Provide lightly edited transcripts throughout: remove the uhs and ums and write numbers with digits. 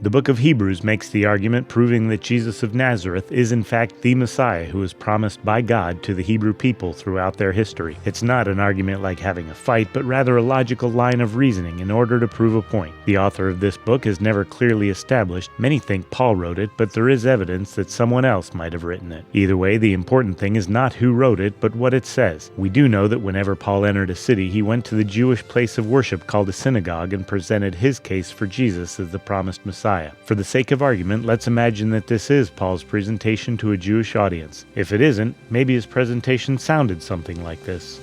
The book of Hebrews makes the argument proving that Jesus of Nazareth is in fact the Messiah who was promised by God to the Hebrew people throughout their history. It's not an argument like having a fight, but rather a logical line of reasoning in order to prove a point. The author of this book is never clearly established. Many think Paul wrote it, but there is evidence that someone else might have written it. Either way, the important thing is not who wrote it, but what it says. We do know that whenever Paul entered a city, he went to the Jewish place of worship called a synagogue and presented his case for Jesus as the promised Messiah. For the sake of argument, let's imagine that this is Paul's presentation to a Jewish audience. If it isn't, maybe his presentation sounded something like this.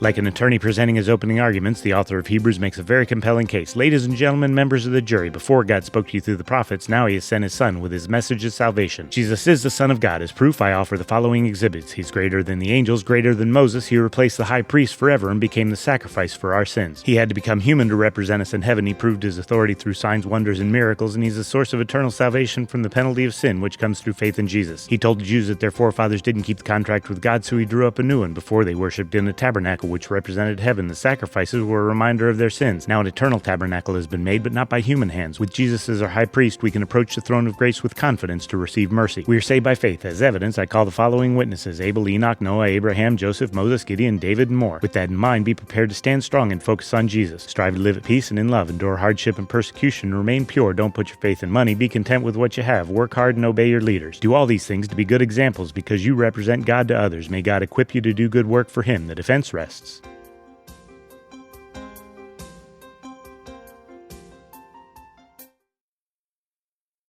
Like an attorney presenting his opening arguments, the author of Hebrews makes a very compelling case. Ladies and gentlemen, members of the jury, before God spoke to you through the prophets, now he has sent his Son with his message of salvation. Jesus is the Son of God. As proof, I offer the following exhibits. He's greater than the angels, greater than Moses. He replaced the high priest forever and became the sacrifice for our sins. He had to become human to represent us in heaven. He proved his authority through signs, wonders, and miracles, and he's the source of eternal salvation from the penalty of sin, which comes through faith in Jesus. He told the Jews that their forefathers didn't keep the contract with God, so he drew up a new one. Before, they worshipped in a tabernacle, which represented heaven. The sacrifices were a reminder of their sins. Now an eternal tabernacle has been made, but not by human hands. With Jesus as our high priest, we can approach the throne of grace with confidence to receive mercy. We are saved by faith. As evidence, I call the following witnesses: Abel, Enoch, Noah, Abraham, Joseph, Moses, Gideon, David, and more. With that in mind, be prepared to stand strong and focus on Jesus. Strive to live at peace and in love. Endure hardship and persecution. Remain pure. Don't put your faith in money. Be content with what you have. Work hard and obey your leaders. Do all these things to be good examples because you represent God to others. May God equip you to do good work for Him. The defense rests.